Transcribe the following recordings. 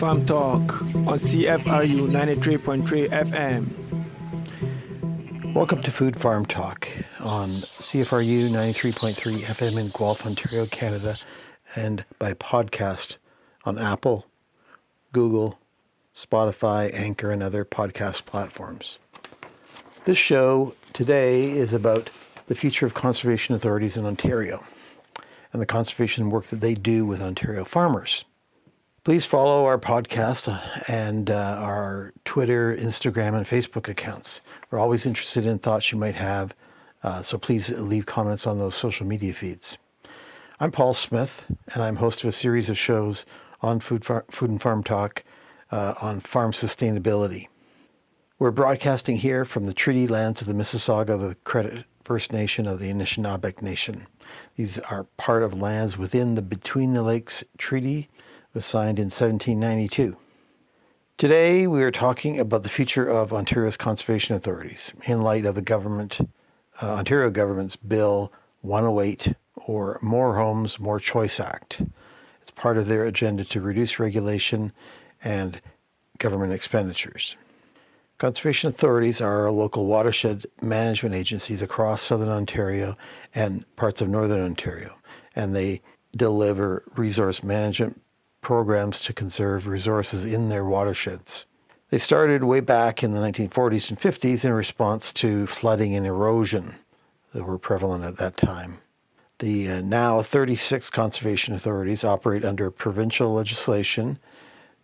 Farm Talk on CFRU 93.3 FM. Welcome to Food Farm Talk on CFRU 93.3 FM in Guelph, Ontario, Canada, and by podcast on Apple, Google, Spotify, Anchor, and other podcast platforms. This show today is about the future of conservation authorities in Ontario and the conservation work that they do with Ontario farmers. Please follow our podcast and our Twitter, Instagram, and Facebook accounts. We're always interested in thoughts you might have, so please leave comments on those social media feeds. I'm Paul Smith, and I'm host of a series of shows on Food and Farm Talk on farm sustainability. We're broadcasting here from the treaty lands of the Mississauga, the Credit First Nation of the Anishinaabe Nation. These are part of lands within the Between the Lakes Treaty, was signed in 1792. Today, we are talking about the future of Ontario's conservation authorities in light of the Ontario government's Bill 108, or More Homes, More Choice Act. It's part of their agenda to reduce regulation and government expenditures. Conservation authorities are local watershed management agencies across southern Ontario and parts of northern Ontario, and they deliver resource management programs to conserve resources in their watersheds. They started way back in the 1940s and 50s in response to flooding and erosion that were prevalent at that time. The now 36 conservation authorities operate under provincial legislation,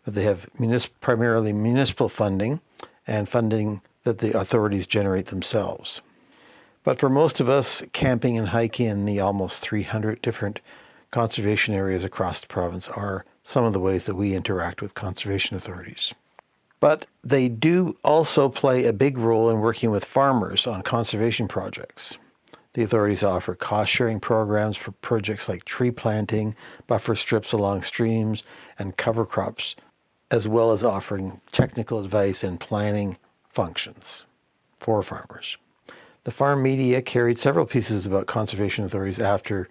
but they have primarily municipal funding and funding that the authorities generate themselves. But for most of us, camping and hiking in the almost 300 different conservation areas across the province are some of the ways that we interact with conservation authorities. But they do also play a big role in working with farmers on conservation projects. The authorities offer cost-sharing programs for projects like tree planting, buffer strips along streams, and cover crops, as well as offering technical advice and planning functions for farmers. The farm media carried several pieces about conservation authorities after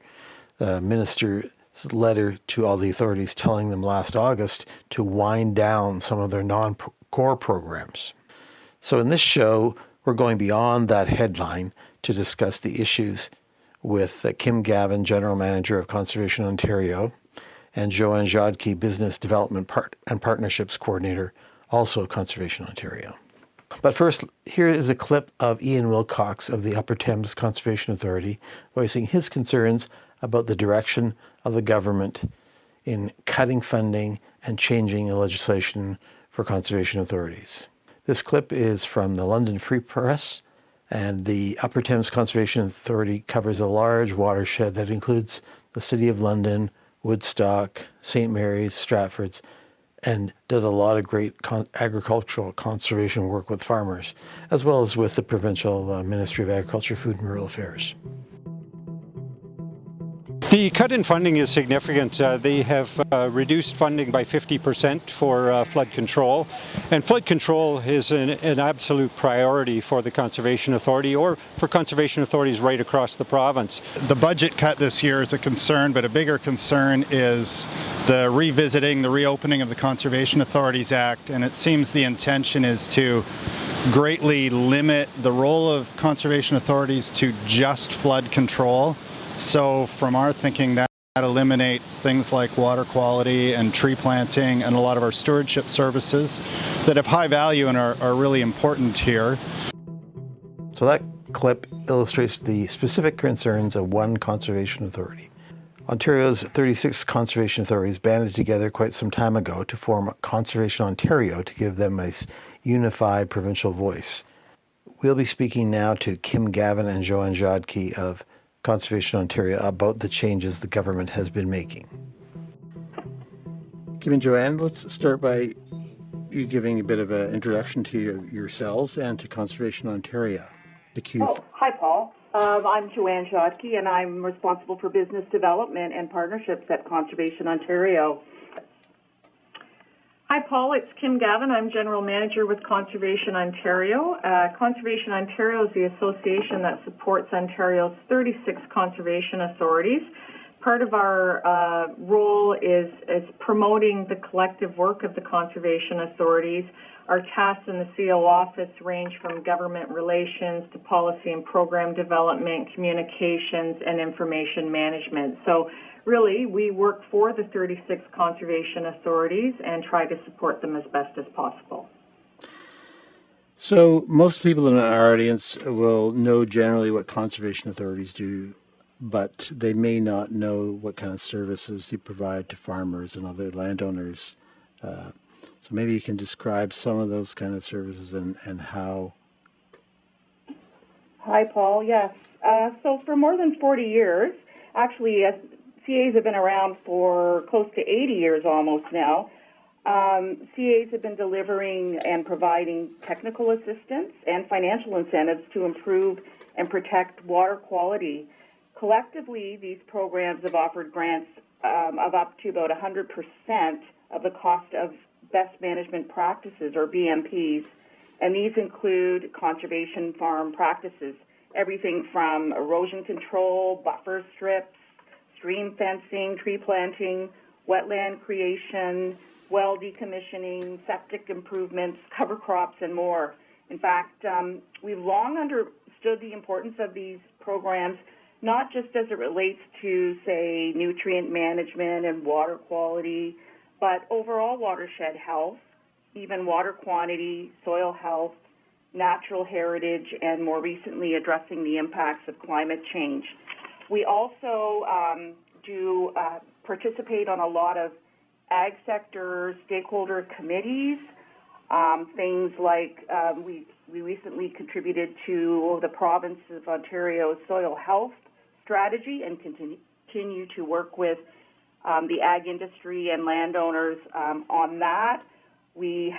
the minister's letter to all the authorities telling them last August to wind down some of their non-core programs. So in this show, we're going beyond that headline to discuss the issues with Kim Gavine, General Manager of Conservation Ontario, and Joanne Rzadki, Business Development and Partnerships Coordinator, also of Conservation Ontario. But first, here is a clip of Ian Wilcox of the Upper Thames Conservation Authority voicing his concerns about the direction of the government in cutting funding and changing the legislation for conservation authorities. This clip is from the London Free Press, and the Upper Thames Conservation Authority covers a large watershed that includes the City of London, Woodstock, St. Mary's, Stratford's, and does a lot of great agricultural conservation work with farmers, as well as with the Provincial Ministry of Agriculture, Food and Rural Affairs. The cut in funding is significant. They have reduced funding by 50% for flood control. And flood control is an absolute priority for the Conservation Authority or for conservation authorities right across the province. The budget cut this year is a concern, but a bigger concern is the reopening of the Conservation Authorities Act. And it seems the intention is to greatly limit the role of conservation authorities to just flood control. So from our thinking, that eliminates things like water quality and tree planting and a lot of our stewardship services that have high value and are really important here. So that clip illustrates the specific concerns of one conservation authority. Ontario's 36 conservation authorities banded together quite some time ago to form Conservation Ontario to give them a unified provincial voice. We'll be speaking now to Kim Gavine and Joanne Rzadki of Conservation Ontario about the changes the government has been making. Kim and Joanne, let's start by you giving a bit of an introduction to yourselves and to Conservation Ontario. Hi, Paul. I'm Joanne Rzadki, and I'm responsible for business development and partnerships at Conservation Ontario. Hi, Paul. It's Kim Gavine. I'm General Manager with Conservation Ontario. Conservation Ontario is the association that supports Ontario's 36 conservation authorities, part of our role is promoting the collective work of the conservation authorities. Our tasks in the CO office range from government relations to policy and program development, communications, and information management. So really, we work for the 36 conservation authorities and try to support them as best as possible. So most people in our audience will know generally what conservation authorities do, but they may not know what kind of services you provide to farmers and other landowners. So maybe you can describe some of those kind of services and how. Hi, Paul. Yes. So for more than 40 years, actually, CAs have been around for close to 80 years almost now. CAs have been delivering and providing technical assistance and financial incentives to improve and protect water quality. Collectively, these programs have offered grants of up to about 100% of the cost of best management practices, or BMPs, and these include conservation farm practices, everything from erosion control, buffer strips, stream fencing, tree planting, wetland creation, well decommissioning, septic improvements, cover crops, and more. In fact, we've long understood the importance of these programs, not just as it relates to, say, nutrient management and water quality, but overall watershed health, even water quantity, soil health, natural heritage, and more recently addressing the impacts of climate change. We also do participate on a lot of ag sector stakeholder committees, things like we recently contributed to the province of Ontario's soil health strategy and continue to work with the ag industry and landowners on that. We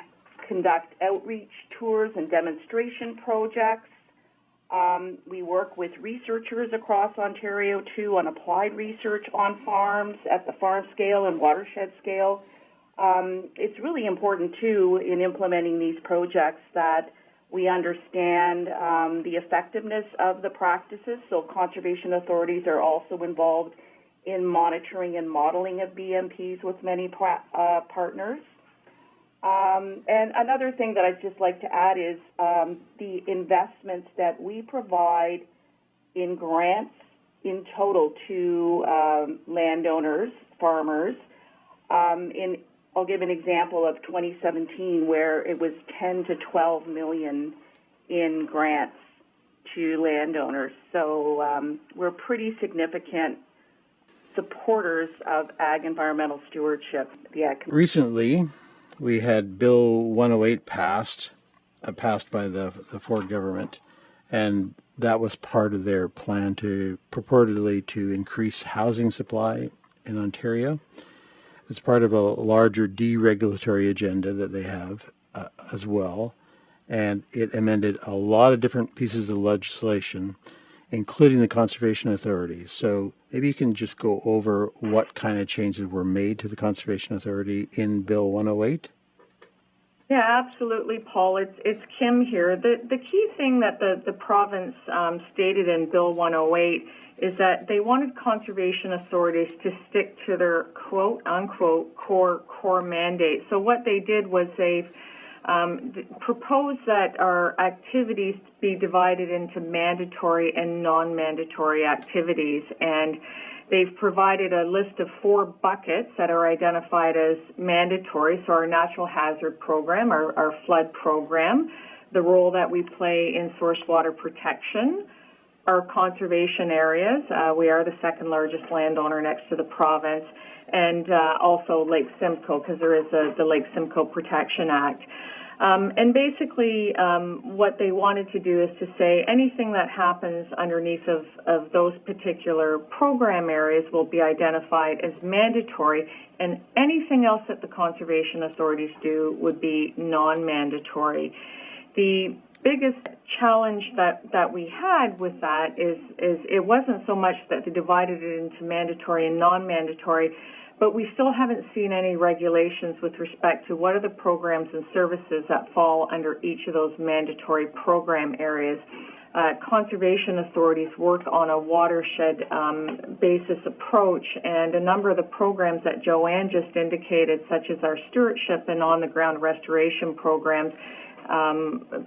conduct outreach tours and demonstration projects. We work with researchers across Ontario, too, on applied research on farms at the farm scale and watershed scale. It's really important, too, in implementing these projects that we understand the effectiveness of the practices. So conservation authorities are also involved in monitoring and modeling of BMPs with many partners. And another thing that I'd just like to add is the investments that we provide in grants in total to landowners, farmers. I'll give an example of 2017 where it was 10 to 12 million in grants to landowners. So we're pretty significant supporters of ag environmental stewardship. Recently, we had Bill 108 passed by the Ford government, and that was part of their plan to purportedly to increase housing supply in Ontario. It's part of a larger deregulatory agenda that they have as well, and it amended a lot of different pieces of legislation, including the conservation authorities. So maybe you can just go over what kind of changes were made to the conservation authority in Bill 108. Yeah, absolutely, Paul. It's Kim here. The key thing that the province stated in Bill 108 is that they wanted conservation authorities to stick to their quote-unquote core mandate. So what they did was they proposed that our activities be divided into mandatory and non-mandatory activities, and they've provided a list of 4 buckets that are identified as mandatory. So our natural hazard program, our flood program, the role that we play in source water protection, our conservation areas. We are the second largest landowner next to the province, and also Lake Simcoe, because there is the Lake Simcoe Protection Act. And basically what they wanted to do is to say anything that happens underneath of those particular program areas will be identified as mandatory, and anything else that the conservation authorities do would be non-mandatory. The biggest challenge that we had with that is it wasn't so much that they divided it into mandatory and non-mandatory, but we still haven't seen any regulations with respect to what are the programs and services that fall under each of those mandatory program areas. conservation authorities work on a watershed basis approach, and a number of the programs that Joanne just indicated, such as our stewardship and on-the-ground restoration programs,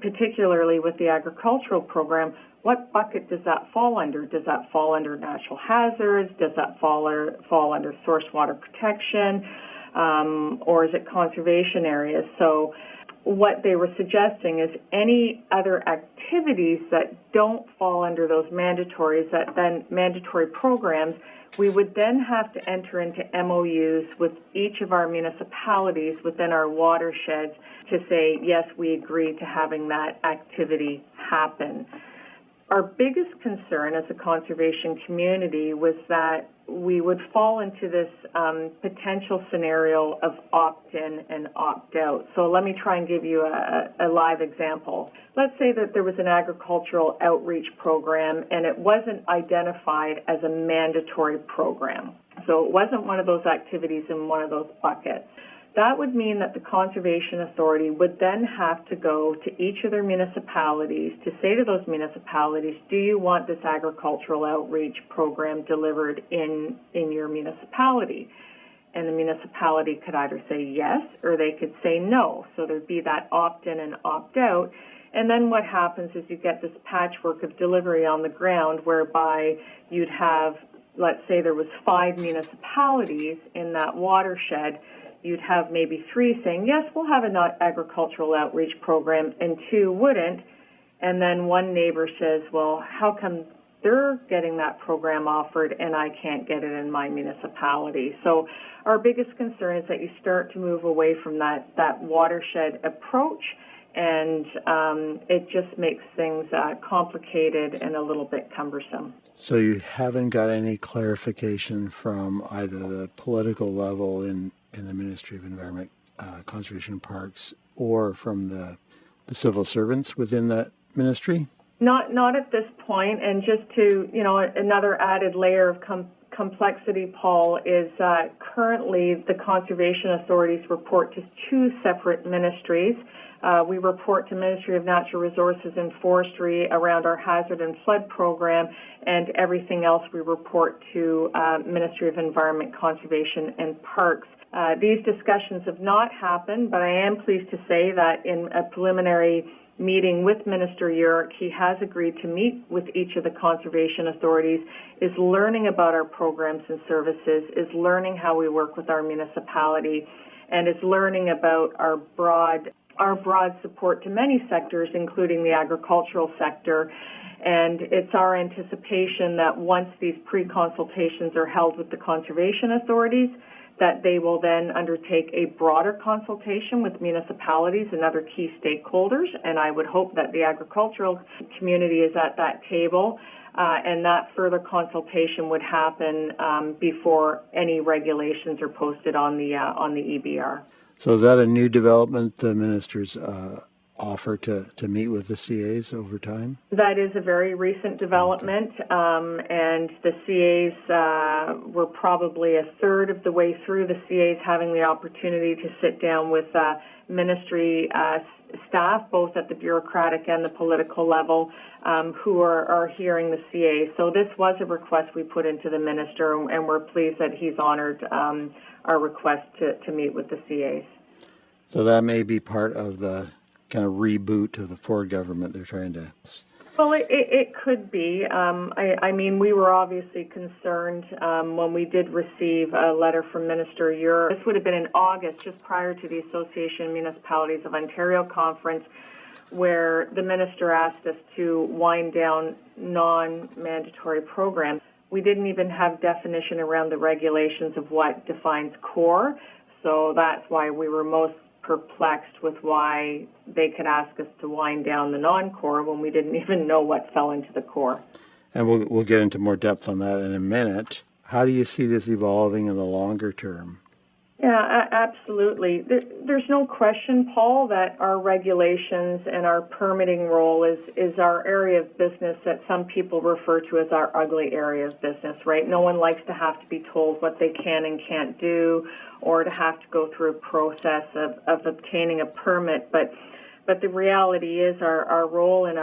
particularly with the agricultural program, what bucket does that fall under? Does that fall under natural hazards? Does that fall under source water protection? Or is it conservation areas? So what they were suggesting is any other activities that don't fall under those mandatory programs, we would then have to enter into MOUs with each of our municipalities within our watersheds to say, yes, we agree to having that activity happen. Our biggest concern as a conservation community was that we would fall into this potential scenario of opt-in and opt-out. So let me try and give you a live example. Let's say that there was an agricultural outreach program and it wasn't identified as a mandatory program. So it wasn't one of those activities in one of those buckets. That would mean that the Conservation Authority would then have to go to each of their municipalities to say to those municipalities, do you want this agricultural outreach program delivered in your municipality? And the municipality could either say yes or they could say no. So there'd be that opt-in and opt-out. And then what happens is you get this patchwork of delivery on the ground whereby you'd have, let's say there was 5 municipalities in that watershed. You'd have maybe 3 saying, yes, we'll have an agricultural outreach program, and 2 wouldn't. And then one neighbor says, well, how come they're getting that program offered and I can't get it in my municipality? So our biggest concern is that you start to move away from that watershed approach, and it just makes things complicated and a little bit cumbersome. So you haven't got any clarification from either the political level in the Ministry of Environment, Conservation and Parks, or from the civil servants within that ministry? Not at this point. And just to, another added layer of complexity, Paul, is currently the conservation authorities report to 2 separate ministries. We report to Ministry of Natural Resources and Forestry around our hazard and flood program, and everything else we report to Ministry of Environment, Conservation and Parks. These discussions have not happened, but I am pleased to say that in a preliminary meeting with Minister Urick, he has agreed to meet with each of the conservation authorities, is learning about our programs and services, is learning how we work with our municipality, and is learning about our broad support to many sectors, including the agricultural sector. And it's our anticipation that once these pre-consultations are held with the conservation authorities, that they will then undertake a broader consultation with municipalities and other key stakeholders. And I would hope that the agricultural community is at that table, and that further consultation would happen before any regulations are posted on the EBR. So is that a new development the ministers offer to meet with the CAs over time? That is a very recent development, and the CAs were probably a third of the way through the CAs having the opportunity to sit down with ministry staff, both at the bureaucratic and the political level, who are hearing the CAs. So this was a request we put into the minister, and we're pleased that he's honored our request to meet with the CAs. So that may be part of the kind of reboot of the Ford government they're trying to... Well, it could be. I mean, we were obviously concerned when we did receive a letter from Minister Urick. This would have been in August, just prior to the Association of Municipalities of Ontario conference, where the minister asked us to wind down non-mandatory programs. We didn't even have definition around the regulations of what defines core, so that's why we were most perplexed with why they could ask us to wind down the non-core when we didn't even know what fell into the core. And we'll get into more depth on that in a minute. How do you see this evolving in the longer term? Yeah, absolutely. There's no question, Paul, that our regulations and our permitting role is our area of business that some people refer to as our ugly area of business, right? No one likes to have to be told what they can and can't do, or to have to go through a process of obtaining a permit. But the reality is our role and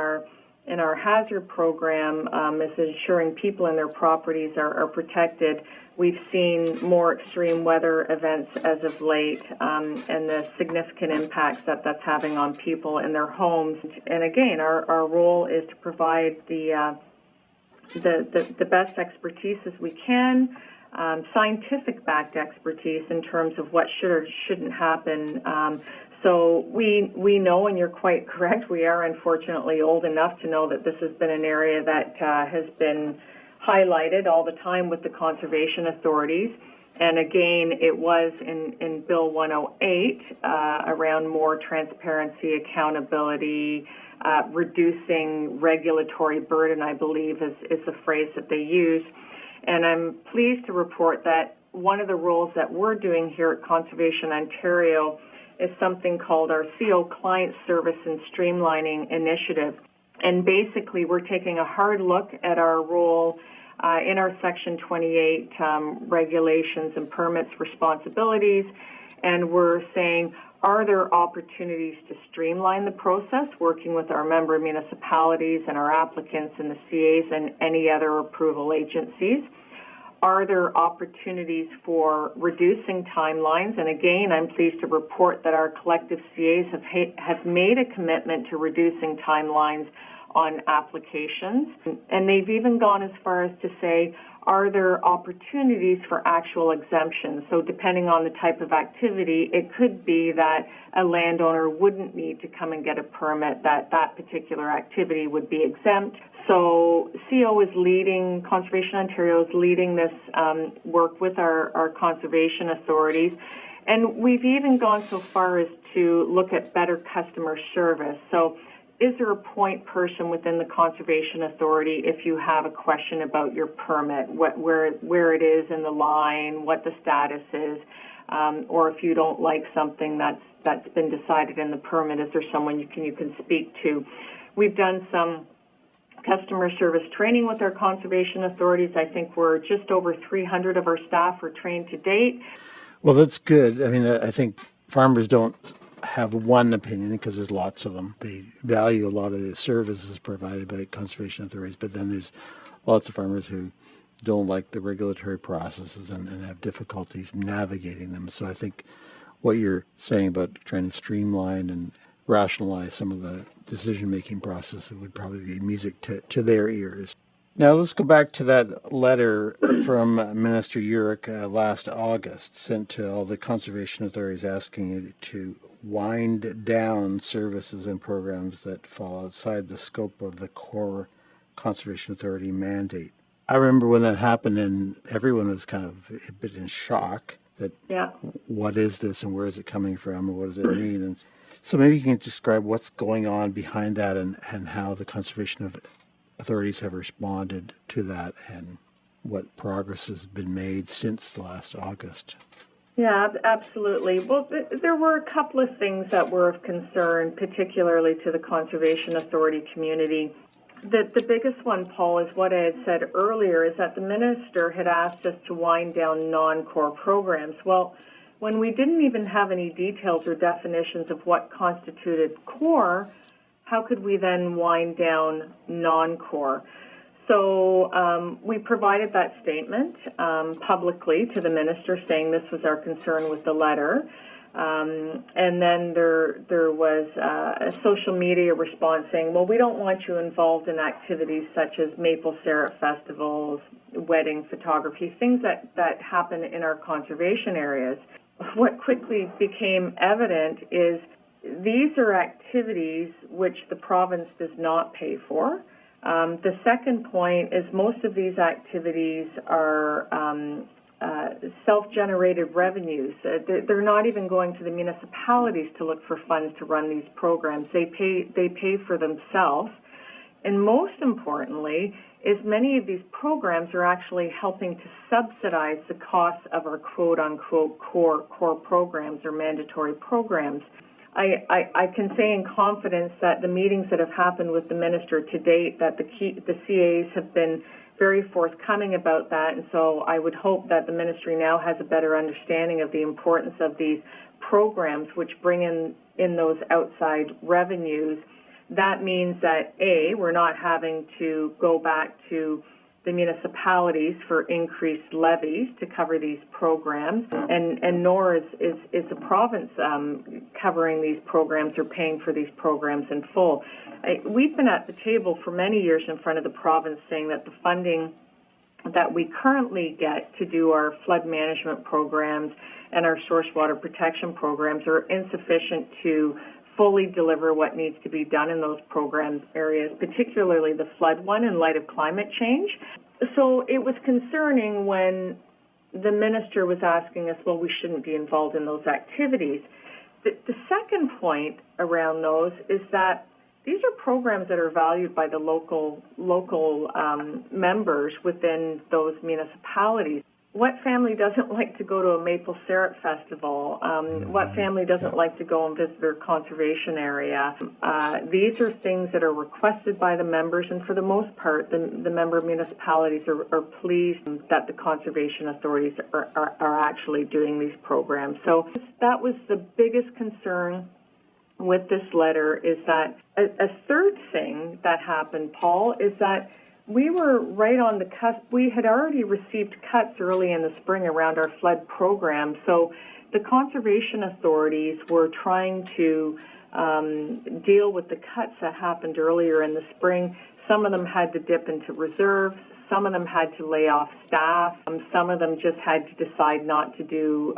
in our hazard program is ensuring people and their properties are protected. We've seen more extreme weather events as of late, and the significant impacts that that's having on people in their homes. And again, our role is to provide the best expertise as we can, scientific-backed expertise in terms of what should or shouldn't happen. So we know, and you're quite correct, we are unfortunately old enough to know that this has been an area that has been highlighted all the time with the conservation authorities. And again, it was in Bill 108 around more transparency, accountability, reducing regulatory burden, I believe is the phrase that they use. And I'm pleased to report that one of the roles that we're doing here at Conservation Ontario is something called our CO Client Service and Streamlining Initiative. And basically, we're taking a hard look at our role in our Section 28 regulations and permits responsibilities, and we're saying, are there opportunities to streamline the process, working with our member municipalities and our applicants and the CAs and any other approval agencies? Are there opportunities for reducing timelines? And again, I'm pleased to report that our collective CAs have made a commitment to reducing timelines on applications. And they've even gone as far as to say, are there opportunities for actual exemptions? So depending on the type of activity, it could be that a landowner wouldn't need to come and get a permit, that particular activity would be exempt. So CO is leading, Conservation Ontario is leading this work with our conservation authorities. And we've even gone so far as to look at better customer service. So is there a point person within the Conservation Authority if you have a question about your permit, where it is in the line, what the status is, or if you don't like something that's been decided in the permit, is there someone you can speak to? We've done some customer service training with our conservation authorities. I think we're just over 300 of our staff are trained to date. Well, that's good. I mean, I think farmers don't have one opinion because there's lots of them. They value a lot of the services provided by conservation authorities, but then there's lots of farmers who don't like the regulatory processes and have difficulties navigating them. So I think what you're saying about trying to streamline and rationalize some of the decision-making process would probably be music to their ears. Now let's go back to that letter from Minister Urick last August, sent to all the conservation authorities asking it to wind down services and programs that fall outside the scope of the core Conservation Authority mandate. I remember when that happened and everyone was kind of a bit in shock that what is this and where is it coming from and what does it mean? And so maybe you can describe what's going on behind that and how the conservation authorities have responded to that and what progress has been made since last August. Yeah, absolutely. Well, there were a couple of things that were of concern, particularly to the Conservation Authority community. The biggest one, Paul, is what I had said earlier, is that the minister had asked us to wind down non-core programs. Well, when we didn't even have any details or definitions of what constituted core, how could we then wind down non-core? So we provided that statement publicly to the minister, saying this was our concern with the letter. And then there was a social media response saying, well, we don't want you involved in activities such as maple syrup festivals, wedding photography, things that happen in our conservation areas. What quickly became evident is these are activities which the province does not pay for. The second point is most of these activities are self-generated revenues. They're not even going to the municipalities to look for funds to run these programs. They pay for themselves. And most importantly, is many of these programs are actually helping to subsidize the costs of our quote-unquote core programs or mandatory programs. I can say in confidence that the meetings that have happened with the minister to date, that the CAs have been very forthcoming about that, and so I would hope that the ministry now has a better understanding of the importance of these programs which bring in those outside revenues that means that, A, we're not having to go back to the municipalities for increased levies to cover these programs, and nor is the province covering these programs or paying for these programs in full. We've been at the table for many years in front of the province saying that the funding that we currently get to do our flood management programs and our source water protection programs are insufficient to fully deliver what needs to be done in those program areas, particularly the flood one in light of climate change. So it was concerning when the minister was asking us, well, we shouldn't be involved in those activities. The second point around those is that these are programs that are valued by the local members within those municipalities. What family doesn't like to go to a maple syrup festival? What family doesn't like to go and visit their conservation area? These are things that are requested by the members, and for the most part, the member municipalities are pleased that the conservation authorities are actually doing these programs. So that was the biggest concern with this letter, is that a third thing that happened, Paul, is that we were right on the cusp. We had already received cuts early in the spring around our flood program. So the conservation authorities were trying to deal with the cuts that happened earlier in the spring. Some of them had to dip into reserves. Some of them had to lay off staff. Some of them just had to decide not to do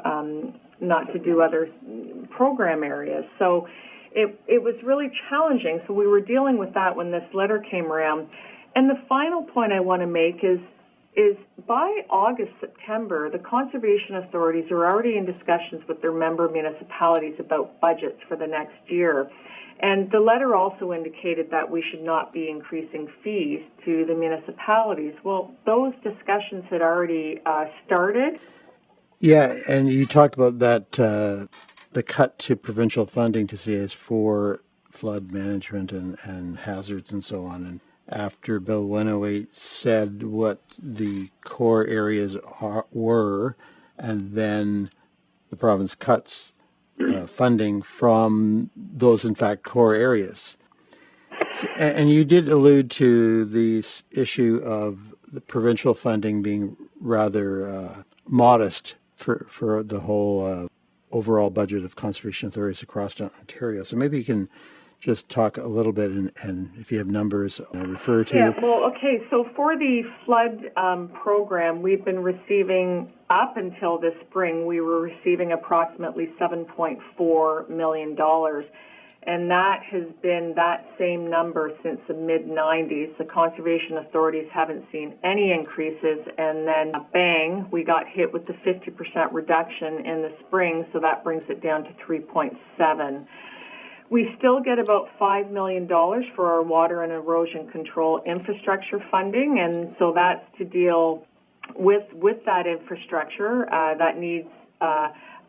other program areas. So it was really challenging. So we were dealing with that when this letter came around. And the final point I want to make is by August, September, the conservation authorities are already in discussions with their member municipalities about budgets for the next year. And the letter also indicated that we should not be increasing fees to the municipalities. Well, those discussions had already started. Yeah, and you talk about that, the cut to provincial funding to CAs for flood management and hazards and so on. And after Bill 108 said what the core areas were, and then the province cuts funding from those, in fact, core areas. And you did allude to the issue of the provincial funding being rather modest for the whole overall budget of conservation authorities across Ontario. So maybe you can just talk a little bit, and if you have numbers, refer to. Yeah, well, okay, so for the flood program, we've been receiving, up until this spring, we were receiving approximately $7.4 million. And that has been that same number since the mid-90s. The conservation authorities haven't seen any increases, and then bang, we got hit with the 50% reduction in the spring, so that brings it down to 3.7. We still get about $5 million for our water and erosion control infrastructure funding, and so that's to deal with that infrastructure that needs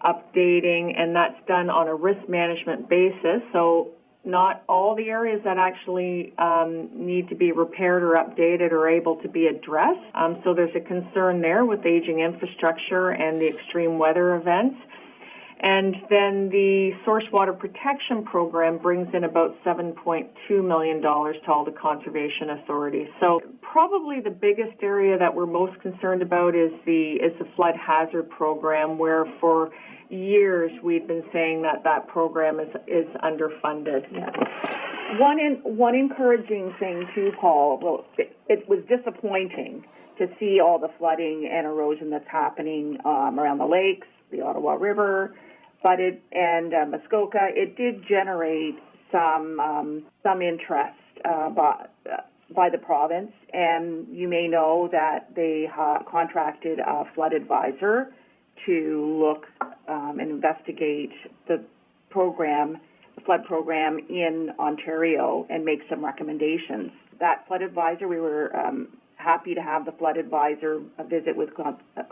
updating, and that's done on a risk management basis. So not all the areas that actually need to be repaired or updated are able to be addressed. So there's a concern there with aging infrastructure and the extreme weather events. And then the source water protection program brings in about $7.2 million to all the conservation authorities. So probably the biggest area that we're most concerned about is the flood hazard program, where for years we've been saying that program is underfunded. Yeah. One encouraging thing too, Paul, well, it was disappointing to see all the flooding and erosion that's happening around the lakes, the Ottawa River, Muskoka. It did generate some interest by the province, and you may know that they contracted a flood advisor to look and investigate the flood program in Ontario and make some recommendations. That flood advisor, we were happy to have the flood advisor visit with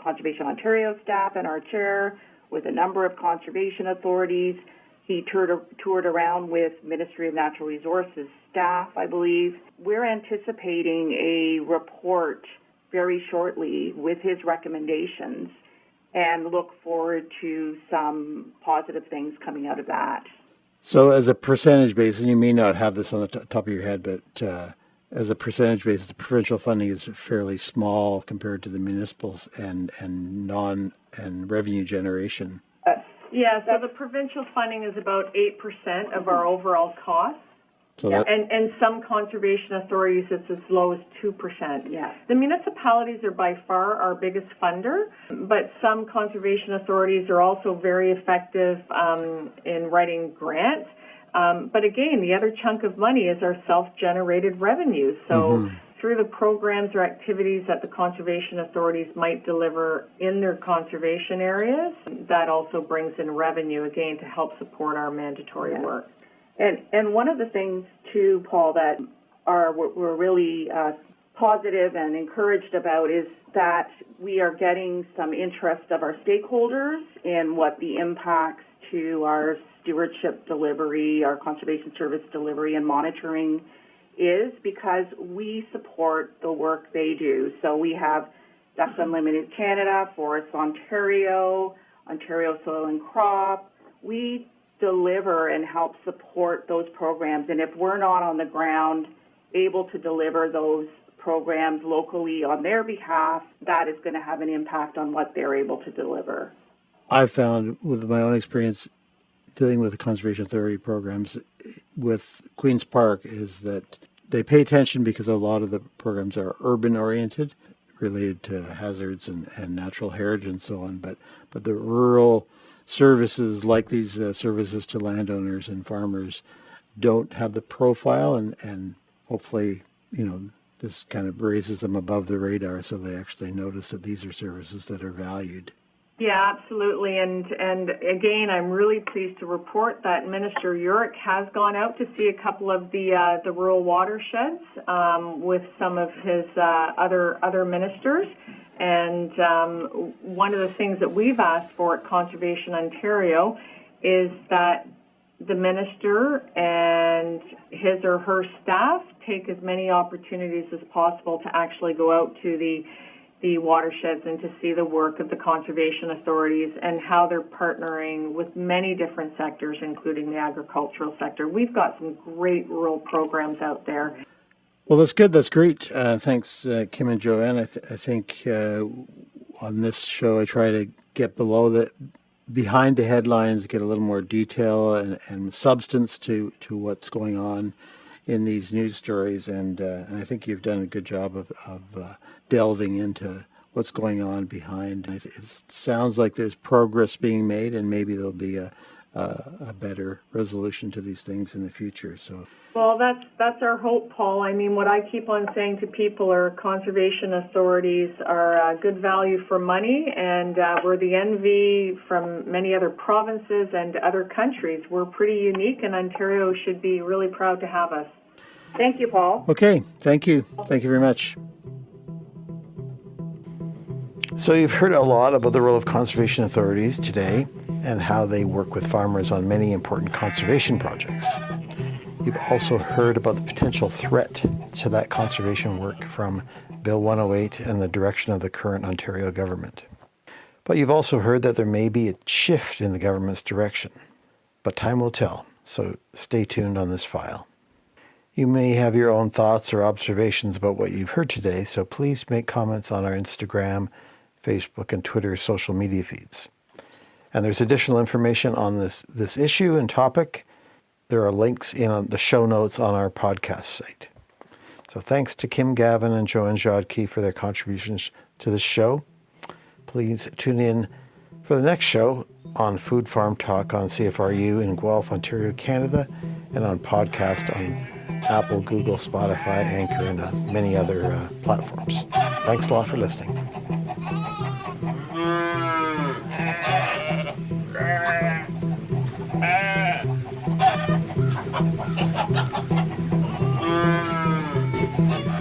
Conservation Ontario staff and our chair, with a number of conservation authorities. He toured around with Ministry of Natural Resources staff, I believe. We're anticipating a report very shortly with his recommendations, and look forward to some positive things coming out of that. So as a percentage basis, and you may not have this on the top of your head, but as a percentage basis, the provincial funding is fairly small compared to the municipals and revenue generation. Yeah, so the provincial funding is about 8% of our overall cost. So And some conservation authorities, it's as low as 2%. Yeah. The municipalities are by far our biggest funder, but some conservation authorities are also very effective in writing grants. But again, the other chunk of money is our self-generated revenues. So through the programs or activities that the conservation authorities might deliver in their conservation areas, that also brings in revenue, again, to help support our mandatory work. And one of the things, too, Paul, that we're really positive and encouraged about is that we are getting some interest of our stakeholders in what the impacts to our stewardship delivery, our conservation service delivery and monitoring is, because we support the work they do. So we have Ducks Unlimited Canada, Forests Ontario, Ontario Soil and Crop. We deliver and help support those programs. And if we're not on the ground able to deliver those programs locally on their behalf, that is going to have an impact on what they're able to deliver. I've found with my own experience dealing with the Conservation Authority programs with Queen's Park is that they pay attention because a lot of the programs are urban oriented, related to hazards and natural heritage and so on. But the rural services, like these services to landowners and farmers, don't have the profile, and hopefully, this kind of raises them above the radar so they actually notice that these are services that are valued. Yeah, absolutely. And again, I'm really pleased to report that Minister Urick has gone out to see a couple of the rural watersheds with some of his other ministers. And one of the things that we've asked for at Conservation Ontario is that the minister and his or her staff take as many opportunities as possible to actually go out to the watersheds and to see the work of the conservation authorities and how they're partnering with many different sectors, including the agricultural sector. We've got some great rural programs out there. Well, that's good. That's great. Thanks, Kim and Joanne. I think on this show I try to get behind the headlines, get a little more detail and substance to what's going on in these news stories, and I think you've done a good job of delving into what's going on behind. It sounds like there's progress being made, and maybe there'll be a better resolution to these things in the future. So. Well, that's our hope, Paul. I mean, what I keep on saying to people are conservation authorities are good value for money, and we're the envy from many other provinces and other countries. We're pretty unique, and Ontario should be really proud to have us. Thank you, Paul. Okay, thank you. Thank you very much. So you've heard a lot about the role of conservation authorities today and how they work with farmers on many important conservation projects. You've also heard about the potential threat to that conservation work from Bill 108 and the direction of the current Ontario government. But you've also heard that there may be a shift in the government's direction. But time will tell, so stay tuned on this file. You may have your own thoughts or observations about what you've heard today, so please make comments on our Instagram, Facebook, and Twitter social media feeds. And there's additional information on this issue and topic. There are links in the show notes on our podcast site. So thanks to Kim Gavine and Joanne Rzadki for their contributions to this show. Please tune in for the next show on Food Farm Talk on CFRU in Guelph, Ontario, Canada, and on podcast on Apple, Google, Spotify, Anchor, and many other platforms. Thanks a lot for listening.